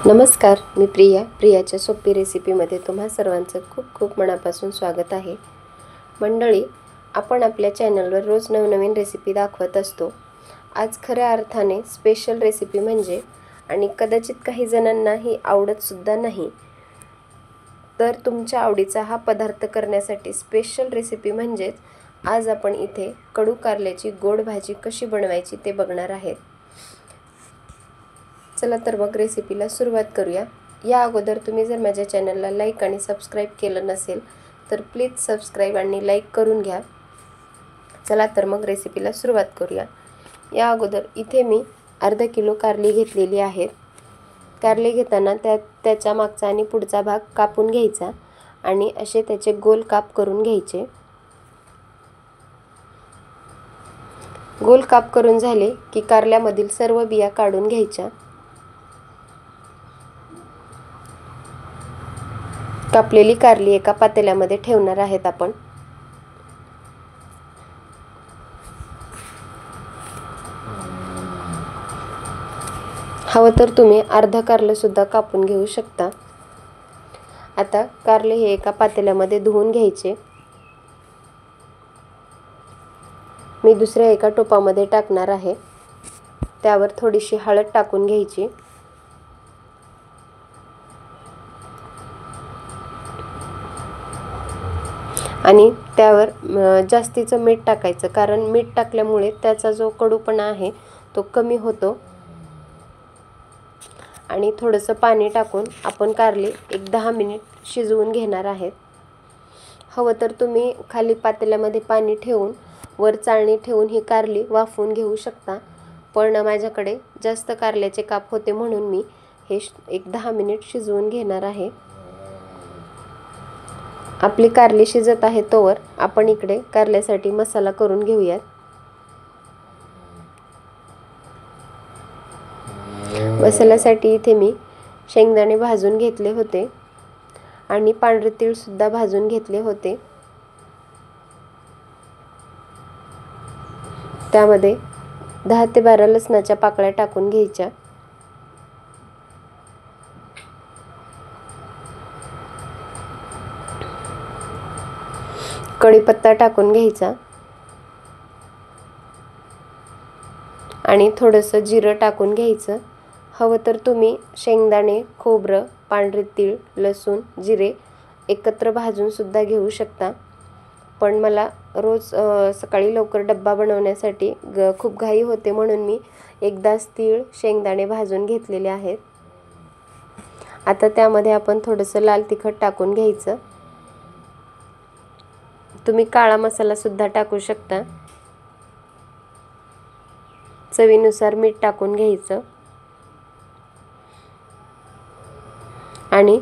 नमस्कार, मी प्रियाच्या सोपी रेसिपीमध्ये तुम्हा सर्वांचं खूप खूप मनापासून स्वागत आहे। मंडळी, आपण आपल्या चॅनलवर रोज नवनवीन रेसिपी दाखवत असतो। आज खऱ्या अर्थाने स्पेशल रेसिपी म्हणजे आणि कदाचित काही जणांना ही आवडत सुद्धा नाही, तर तुमच्या आवडीचा हा पदार्थ करण्यासाठी स्पेशल रेसिपी म्हणजे आज आपण इथे कडू कारल्याची गोड भाजी कशी बनवायची ते बघणार आहेत। चला तर मग रेसिपीला सुरुवात करूया। या अगोदर तुम्ही जर माझ्या चॅनलला लाईक आणि सबस्क्राइब केलं नसेल तर प्लीज सबस्क्राइब आणि लाईक करून घ्या। चला तर मग रेसिपीला सुरुवात करूया। या अगोदर इथे मी अर्धा किलो कारली घेतलेली आहे। कारले घेताना त्याच्या मागचा आणि पुढचा भाग कापून घ्यायचा आणि असे त्याचे गोल काप करून घ्यायचे। गोल काप करून झाले की कारल्यामधील सर्व बिया काढून घ्यायच्या। कापलेली कारली एका पातेल्यामध्ये ठेवणार आहेत आपण। हवं तर तुम्ही अर्धा कारलं सुद्धा कापून घेऊ शकता। आता कारले हे एका पातेल्यामध्ये धुवून घ्यायचे। मी दुसऱ्या एका टोपामध्ये टाकणार आहे। त्यावर थोडीशी हळद टाकून घ्यायची। आणि त्यावर जास्तीचं मीठ टाकायचं, कारण मीठ टाकल्यामुळे त्याचा जो कडूपणा आहे तो कमी होतो। आणि थोडंसं पाणी टाकून आपण कारली एक 10 मिनिट शिजवून घेणार आहेत। हवं तर तुम्ही खाली पातेल्यामध्ये पाणी ठेवून वर चाळणी ठेवून ही कारली वाफवून घेऊ शकता, पण माझ्याकडे जास्त कारल्याचे काप होते म्हणून मी हे एक 10 मिनिट शिजवून घेणार आहे। आपली कारली शिजत आहे तोवर आपण इकडे कारल्यासाठी मसाला करून घेऊयात। मसाल्यासाठी इथे मी शेंगदाणे भाजून घेतले होते आणि पांढरे तीळ सुद्धा भाजून घेतले होते। त्यामध्ये 10 ते 12 लसणाच्या पाकळ्या टाकून घ्यायच्या। कढीपत्ता टाकून घ्यायचा आणि थोडंसं जिरं टाकून घ्यायचं। हवं तर तुम्ही शेंगदाणे, खोबरं, पांढरे तीळ, लसूण, जिरे एकत्र भाजून सुद्धा घेऊ शकता, पण मला रोज सकाळी लवकर डब्बा बनवण्यासाठी खूप घाई होते म्हणून मी एकदाच तीळ, शेंगदाणे भाजून घेतलेले आहेत। आता त्यामध्ये आपण थोडंसं लाल तिखट टाकून घ्यायचं। तुम्ही काळा मसाला सुद्धा टाकू शकता। चवीनुसार मीठ टाकून घ्यायचं आणि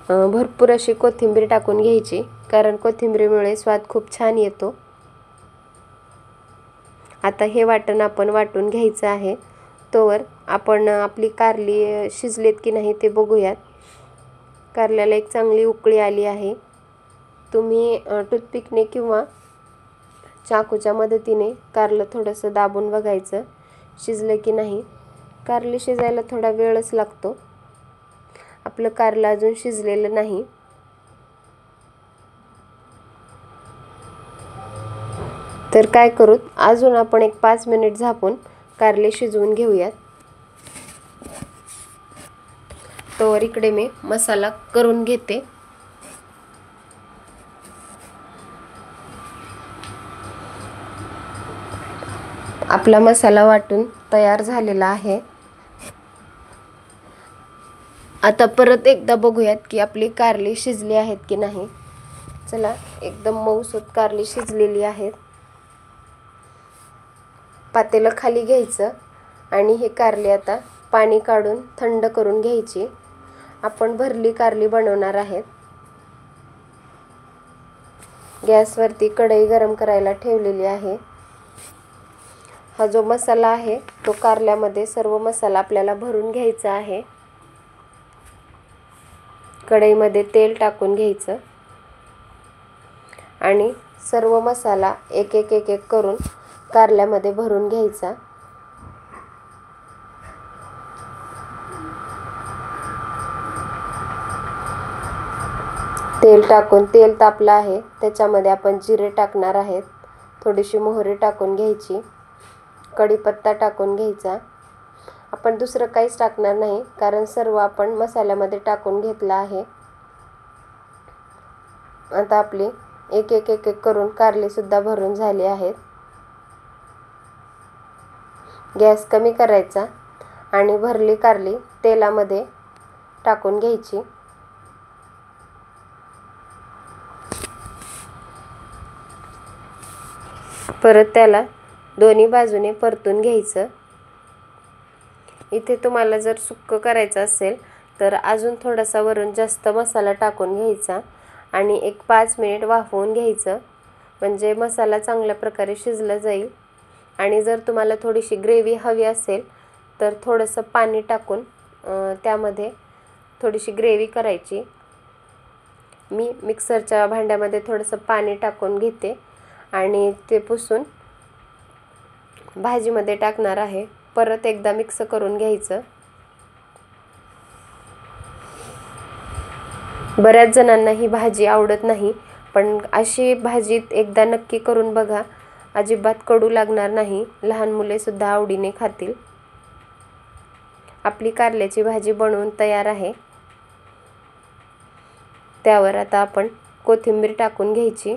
भरपूर अशी कोथिंबीर टाकून घ्यायची, कारण कोथिंबीरीमुळे स्वाद खूप छान येतो। आता हे वाटण आपण वाटून घ्यायचं आहे। तोवर आपण आपली कारली शिजलेत की नाही ते बघूयात। कारल्याला एक चांगली उकळी आली आहे। तुम्ही टूथपिकने किंवा चाकूच्या मदतीने कारलं थोडंसं दाबून बघायचं शिजलं की नाही। कारली शिजायला थोडा वेळच लागतो। आपलं कारलं अजून शिजलेलं नाही। तर काय करूत, अजून आपण एक 5 मिनिट झाकून कारले शिजवून घेऊयात। तोवर इकडे मी मसाला करून घेते। आपला मसाला वाटून तयार झालेला आहे। आता परत एकदा बघूयात की आपली कारली शिजली आहेत की नाही। चला, एकदम मऊसूत कारली शिजलेली आहेत। पातेलं खाली घ्यायचं आणि हे कारली आता पाणी काढून थंड करून घ्यायची। आपण भरली कारली बनवणार आहेत। गॅसवरती कढई गरम करायला ठेवलेली आहे। हा जो मसाला आहे तो कारल्यामध्ये सर्व मसाला आपल्याला भरून घ्यायचा आहे। कढईमध्ये तेल टाकून घ्यायचं आणि सर्व मसाला एक एक करून कारल्यामध्ये भरून घ्यायचा। तेल टाकून तेल तापलं आहे, त्याच्यामध्ये आपण जिरे टाकणार आहेत. थोडीशी मोहरी टाकून घ्यायची, कढीपत्ता टाकून घ्यायचा. आपण दुसरं काहीच टाकणार नाही, कारण सर्व आपण मसाल्यामध्ये टाकून घेतलं आहे. आता आपली एक एक एक एक करून कारली सुद्धा भरून झाली आहेत. गॅस कमी करायचा आणि भरली कारली तेलामध्ये टाकून घ्यायची. परत त्याला दोन्ही बाजूने परतून घ्यायचं. इथे तुम्हाला जर सुक्क करायचं असेल तर अजून थोडासा वरून जास्त मसाला टाकून घ्यायचा आणि एक 5 मिनिट वाफवून घ्यायचं, म्हणजे मसाला चांगल्या प्रकारे शिजला जाईल. आणि जर तुम्हाला थोडीशी ग्रेव्ही हवी असेल तर थोडंसं पाणी टाकून त्यामध्ये थोडीशी ग्रेव्ही करायची. मी मिक्सरच्या भांड्यामध्ये थोडंसं पाणी टाकून घेते आणि ते पुसून भाजीमध्ये टाकणार आहे. परत एकदा मिक्स करून घ्यायचं. बऱ्याच जणांना ही भाजी आवडत नाही, पण अशी भाजी एकदा नक्की करून बघा, अजिबात कडू लागणार नाही. लहान मुले सुद्धा आवडीने खातील. आपली कारल्याची भाजी बनवून तयार आहे. त्यावर आता आपण कोथिंबीर टाकून घ्यायची.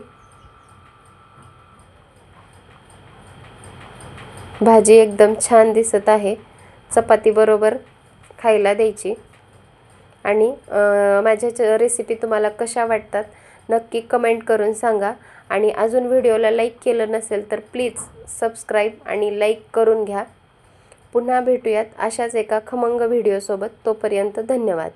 भाजी एकदम छान दिसत आहे. चपाती बरोबर खायला द्यायची. आणि माझ्या रेसिपी तुम्हाला कशा वाटतात नक्की कमेंट करून सांगा. आणि अजून व्हिडिओला लाईक केलं नसेल तर प्लीज सबस्क्राईब आणि लाईक करून घ्या. पुन्हा भेटूयात अशाच एका खमंग व्हिडिओसोबत. तोपर्यंत धन्यवाद.